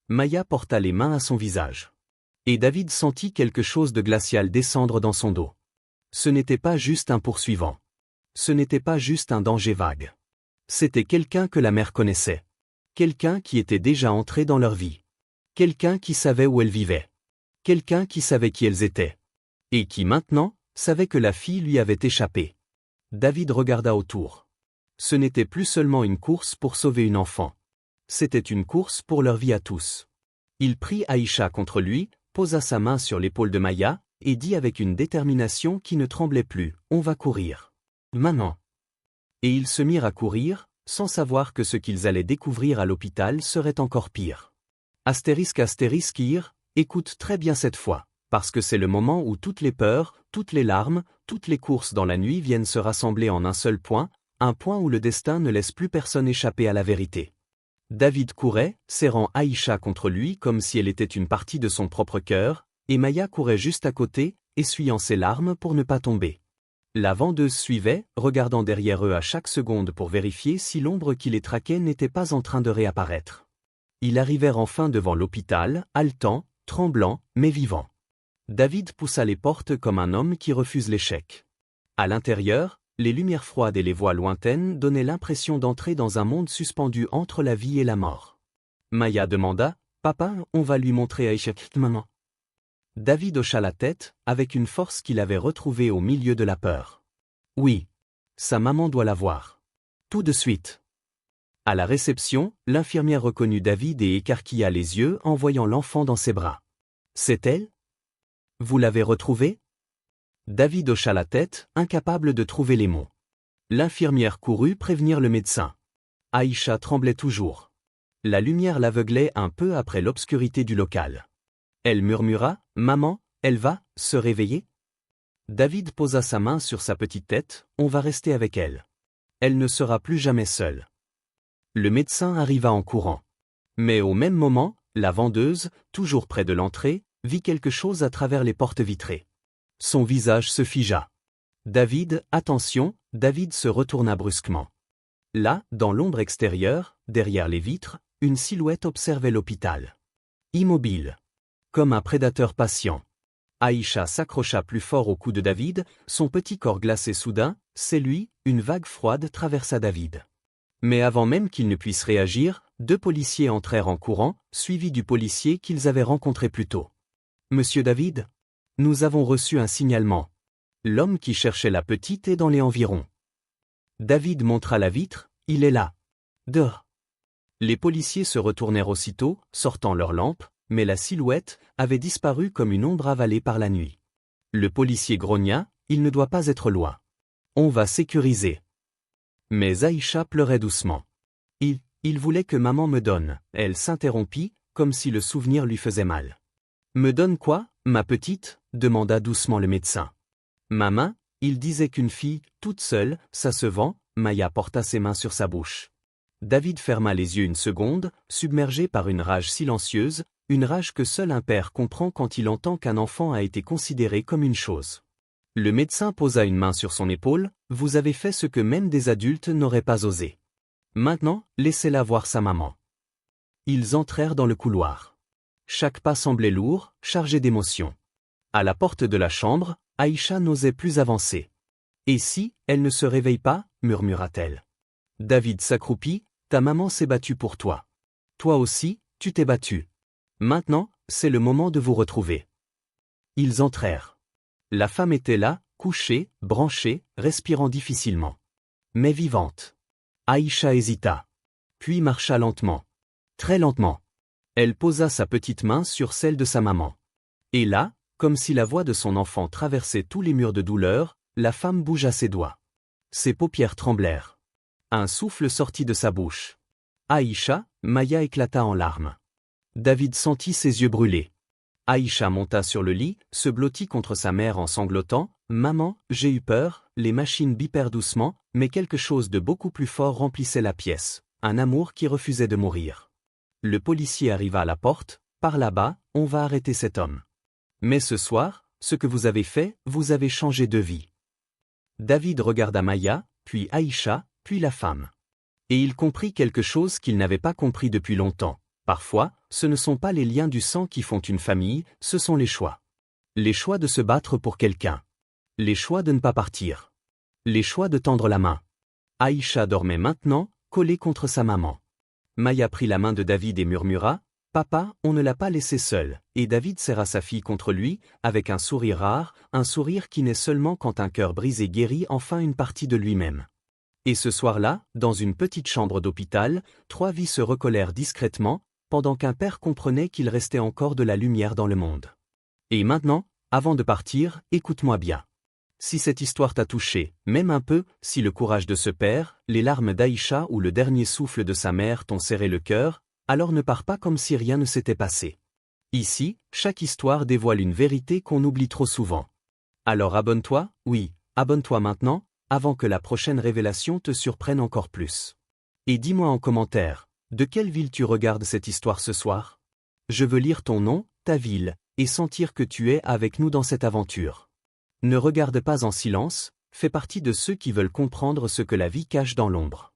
A: Maya porta les mains à son visage. « Et David sentit quelque chose de glacial descendre dans son dos. Ce n'était pas juste un poursuivant. Ce n'était pas juste un danger vague. C'était quelqu'un que la mère connaissait. Quelqu'un qui était déjà entré dans leur vie. Quelqu'un qui savait où elles vivaient. Quelqu'un qui savait qui elles étaient. Et qui maintenant, savait que la fille lui avait échappé. David regarda autour. Ce n'était plus seulement une course pour sauver une enfant. C'était une course pour leur vie à tous. Il prit Aïcha contre lui, posa sa main sur l'épaule de Maya, et dit avec une détermination qui ne tremblait plus, « On va courir. Maman. » Et ils se mirent à courir, sans savoir que ce qu'ils allaient découvrir à l'hôpital serait encore pire. **Ir, écoute très bien cette fois, parce que c'est le moment où toutes les peurs, toutes les larmes, toutes les courses dans la nuit viennent se rassembler en un seul point, un point où le destin ne laisse plus personne échapper à la vérité. David courait, serrant Aïcha contre lui comme si elle était une partie de son propre cœur, et Maya courait juste à côté, essuyant ses larmes pour ne pas tomber. La vendeuse suivait, regardant derrière eux à chaque seconde pour vérifier si l'ombre qui les traquait n'était pas en train de réapparaître. Ils arrivèrent enfin devant l'hôpital, haletant, tremblant, mais vivant. David poussa les portes comme un homme qui refuse l'échec. À l'intérieur, les lumières froides et les voix lointaines donnaient l'impression d'entrer dans un monde suspendu entre la vie et la mort. Maya demanda, « Papa, on va lui montrer Aïcha, maman. » David hocha la tête, avec une force qu'il avait retrouvée au milieu de la peur. Oui. Sa maman doit la voir. Tout de suite. À la réception, l'infirmière reconnut David et écarquilla les yeux en voyant l'enfant dans ses bras. « C'est elle? Vous l'avez retrouvée ?» David hocha la tête, incapable de trouver les mots. L'infirmière courut prévenir le médecin. Aïcha tremblait toujours. La lumière l'aveuglait un peu après l'obscurité du local. Elle murmura, « Maman, elle va se réveiller ?» David posa sa main sur sa petite tête, « On va rester avec elle. Elle ne sera plus jamais seule. » Le médecin arriva en courant. Mais au même moment, la vendeuse, toujours près de l'entrée, vit quelque chose à travers les portes vitrées. Son visage se figea. « David, attention !» David se retourna brusquement. Là, dans l'ombre extérieure, derrière les vitres, une silhouette observait l'hôpital. Immobile. Comme un prédateur patient. Aïcha s'accrocha plus fort au cou de David, son petit corps glacé soudain, c'est lui, une vague froide traversa David. Mais avant même qu'il ne puisse réagir, 2 policiers entrèrent en courant, suivis du policier qu'ils avaient rencontré plus tôt. « Monsieur David ? Nous avons reçu un signalement. L'homme qui cherchait la petite est dans les environs. » David montra la vitre, « Il est là. Dehors. » Les policiers se retournèrent aussitôt, sortant leurs lampes, mais la silhouette avait disparu comme une ombre avalée par la nuit. Le policier grogna, « Il ne doit pas être loin. On va sécuriser. » Mais Aïcha pleurait doucement. Il voulait que maman me donne. Elle s'interrompit, comme si le souvenir lui faisait mal. « Me donne quoi, ma petite ?» demanda doucement le médecin. « Ma main, il disait qu'une fille, toute seule, ça se vend. » Maya porta ses mains sur sa bouche. David ferma les yeux une seconde, submergé par une rage silencieuse, une rage que seul un père comprend quand il entend qu'un enfant a été considéré comme une chose. Le médecin posa une main sur son épaule, « Vous avez fait ce que même des adultes n'auraient pas osé. Maintenant, laissez-la voir sa maman. » Ils entrèrent dans le couloir. Chaque pas semblait lourd, chargé d'émotion. À la porte de la chambre, Aïcha n'osait plus avancer. « Et si, elle ne se réveille pas ?» murmura-t-elle. David s'accroupit, « Ta maman s'est battue pour toi. Toi aussi, tu t'es battu. Maintenant, c'est le moment de vous retrouver. » Ils entrèrent. La femme était là, couchée, branchée, respirant difficilement. Mais vivante. Aïcha hésita. Puis marcha lentement. Très lentement. Elle posa sa petite main sur celle de sa maman. Et là, comme si la voix de son enfant traversait tous les murs de douleur, la femme bougea ses doigts. Ses paupières tremblèrent. Un souffle sortit de sa bouche. Aïcha, Maya éclata en larmes. David sentit ses yeux brûler. Aïcha monta sur le lit, se blottit contre sa mère en sanglotant. « Maman, j'ai eu peur », les machines bipèrent doucement, mais quelque chose de beaucoup plus fort remplissait la pièce, un amour qui refusait de mourir. Le policier arriva à la porte, « Par là-bas, on va arrêter cet homme. Mais ce soir, ce que vous avez fait, vous avez changé de vie. » David regarda Maya, puis Aïcha, puis la femme. Et il comprit quelque chose qu'il n'avait pas compris depuis longtemps. Parfois, ce ne sont pas les liens du sang qui font une famille, ce sont les choix. Les choix de se battre pour quelqu'un. Les choix de ne pas partir. Les choix de tendre la main. Aïcha dormait maintenant, collée contre sa maman. Maya prit la main de David et murmura « Papa, on ne l'a pas laissé seul », et David serra sa fille contre lui, avec un sourire rare, un sourire qui naît seulement quand un cœur brisé guérit enfin une partie de lui-même. Et ce soir-là, dans une petite chambre d'hôpital, 3 vies se recollèrent discrètement, pendant qu'un père comprenait qu'il restait encore de la lumière dans le monde. Et maintenant, avant de partir, écoute-moi bien. Si cette histoire t'a touché, même un peu, si le courage de ce père, les larmes d'Aïcha ou le dernier souffle de sa mère t'ont serré le cœur, alors ne pars pas comme si rien ne s'était passé. Ici, chaque histoire dévoile une vérité qu'on oublie trop souvent. Alors abonne-toi, oui, abonne-toi maintenant, avant que la prochaine révélation te surprenne encore plus. Et dis-moi en commentaire, de quelle ville tu regardes cette histoire ce soir? Je veux lire ton nom, ta ville, et sentir que tu es avec nous dans cette aventure. Ne regarde pas en silence, fais partie de ceux qui veulent comprendre ce que la vie cache dans l'ombre.